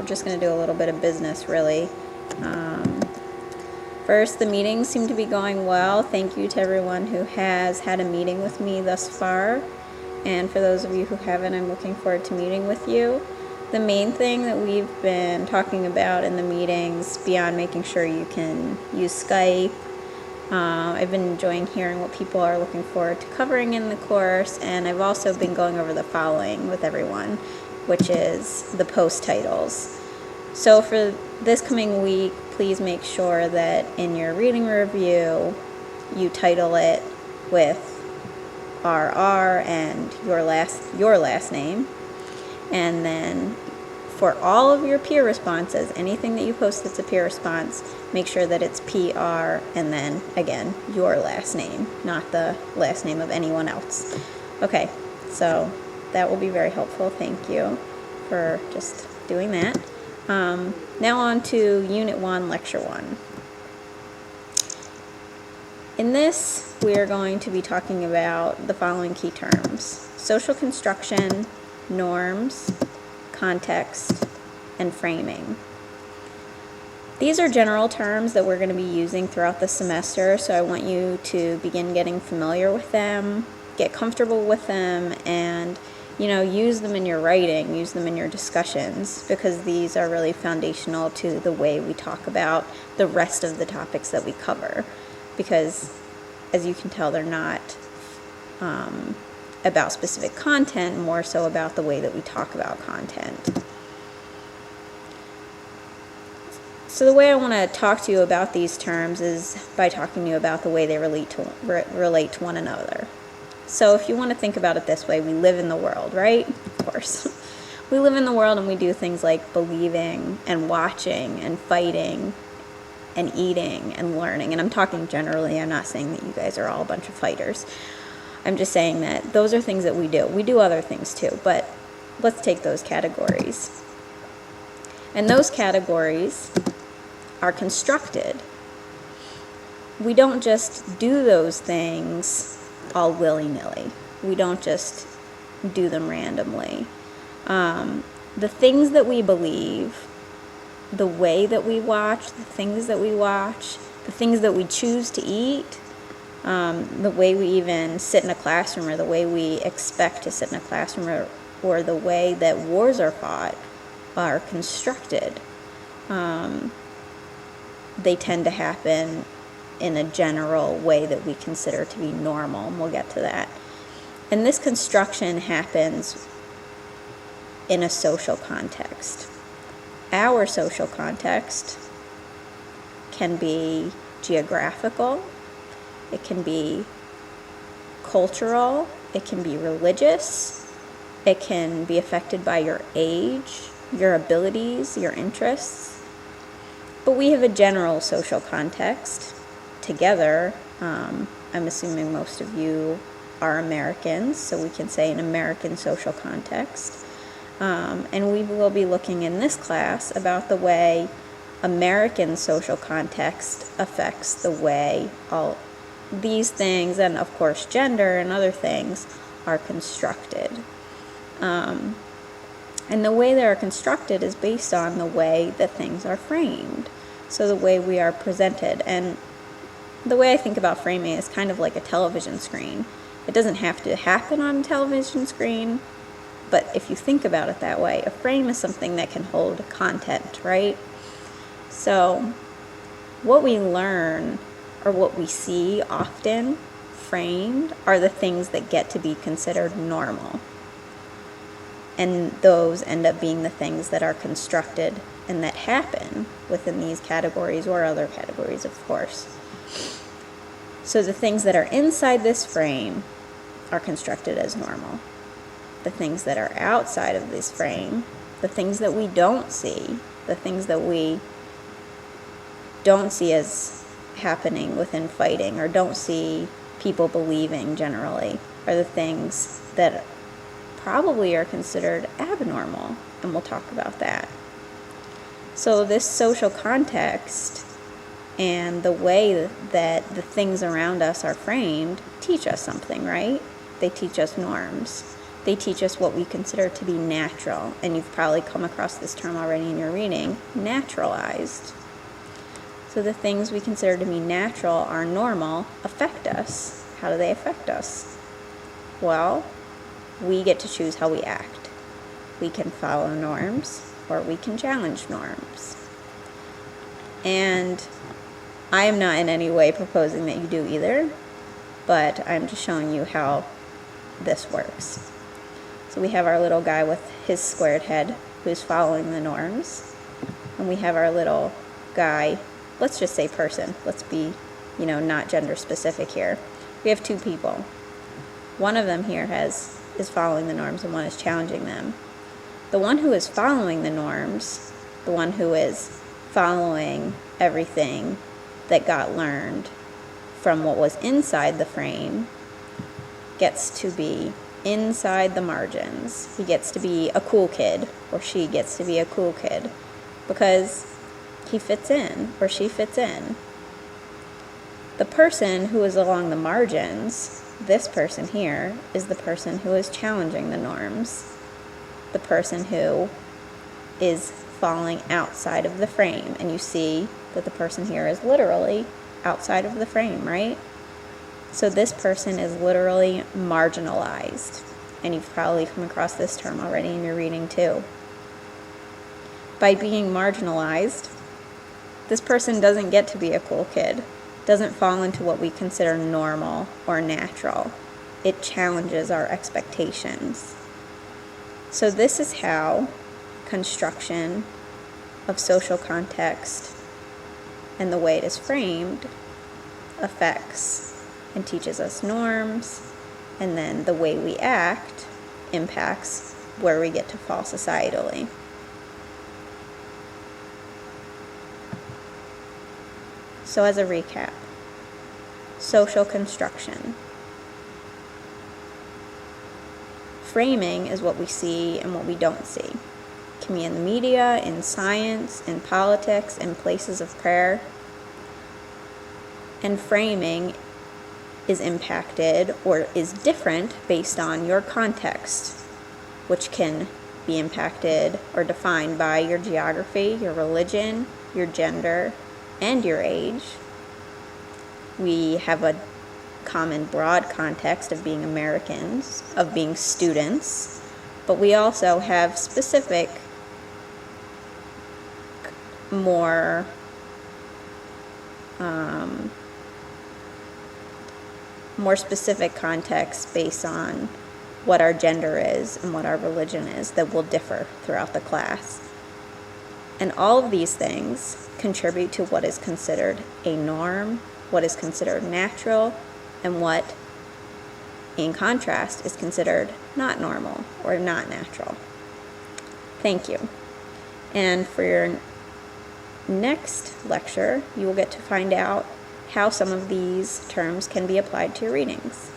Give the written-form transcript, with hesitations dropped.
just going to do a little bit of business, really. First, the meetings seem to be going well. Thank you to everyone who has had a meeting with me thus far. And for those of you who haven't, I'm looking forward to meeting with you. The main thing that we've been talking about in the meetings, beyond making sure you can use Skype, I've been enjoying hearing what people are looking forward to covering in the course, and I've also been going over the following with everyone, which is the post titles. So for this coming week, please make sure that in your reading review, you title it with RR and your last name. And then for all of your peer responses, anything that you post that's a peer response, make sure that it's PR and then, again, your last name, not the last name of anyone else. Okay, so that will be very helpful. Thank you for just doing that. Now on to Unit 1, Lecture 1. In this, we are going to be talking about the following key terms: social construction, norms, context, and framing. These are general terms that we're going to be using throughout the semester, so I want you to begin getting familiar with them, get comfortable with them, and use them in your writing, use them in your discussions, because these are really foundational to the way we talk about the rest of the topics that we cover. Because, as you can tell, they're not about specific content, more so about the way that we talk about content. So the way I want to talk to you about these terms is by talking to you about the way they relate to one another. So if you want to think about it this way, we live in the world, right? Of course. We live in the world and we do things like believing and watching and fighting and eating and learning. And I'm talking generally. I'm not saying that you guys are all a bunch of fighters. I'm just saying that those are things that we do. We do other things too, but let's take those categories. And those categories are constructed. We don't just do those things all willy-nilly. We don't just do them randomly. The things that we believe, the way that we watch, the things that we watch, the things that we choose to eat, the way we even sit in a classroom, or the way we expect to sit in a classroom, or the way that wars are fought, are constructed. They tend to happen in a general way that we consider to be normal, and we'll get to that. And this construction happens in a social context. Our social context can be geographical, it can be cultural, it can be religious, it can be affected by your age, your abilities, your interests. But we have a general social context together. I'm assuming most of you are Americans, so we can say an American social context. And we will be looking in this class about the way American social context affects the way all these things, and of course gender and other things, are constructed. And the way they are constructed is based on the way that things are framed. So the way we are presented. And the way I think about framing is kind of like a television screen. It doesn't have to happen on a television screen, but if you think about it that way, a frame is something that can hold content, right? So what we learn, or what we see often framed, are the things that get to be considered normal. And those end up being the things that are constructed and that happen within these categories, or other categories, of course. So the things that are inside this frame are constructed as normal. The things that are outside of this frame, the things that we don't see, the things that we don't see as happening within fighting, or don't see people believing generally, are the things that probably are considered abnormal, and we'll talk about that. So this social context and the way that the things around us are framed teach us something, right? They teach us norms. They teach us what we consider to be natural, and you've probably come across this term already in your reading, naturalized. So the things we consider to be natural are normal affect us. How do they affect us? Well, we get to choose how we act. We can follow norms, or we can challenge norms. And I am not in any way proposing that you do either, but I'm just showing you how this works. So we have our little guy with his squared head who's following the norms. And we have our little guy, let's just say person. Let's be, not gender specific here. We have two people. One of them here is following the norms and one is challenging them. The one who is following the norms, the one who is following everything that got learned from what was inside the frame, gets to be inside the margins. He gets to be a cool kid, or she gets to be a cool kid, because he fits in, or she fits in. The person who is along the margins, this person here, is the person who is challenging the norms. The person who is falling outside of the frame. And you see that the person here is literally outside of the frame, right? So this person is literally marginalized. And you've probably come across this term already in your reading too. By being marginalized, this person doesn't get to be a cool kid, doesn't fall into what we consider normal or natural. It challenges our expectations. So this is how construction of social context and the way it is framed affects and teaches us norms, and then the way we act impacts where we get to fall societally. So as a recap, social construction. Framing is what we see and what we don't see. It can be in the media, in science, in politics, in places of prayer. And framing is impacted or is different based on your context, which can be impacted or defined by your geography, your religion, your gender, and your age. We have a common broad context of being Americans, of being students, but we also have specific, more specific context based on what our gender is and what our religion is that will differ throughout the class. And all of these things contribute to what is considered a norm, what is considered natural, and what, in contrast, is considered not normal or not natural. Thank you. And for your next lecture, you will get to find out how some of these terms can be applied to your readings.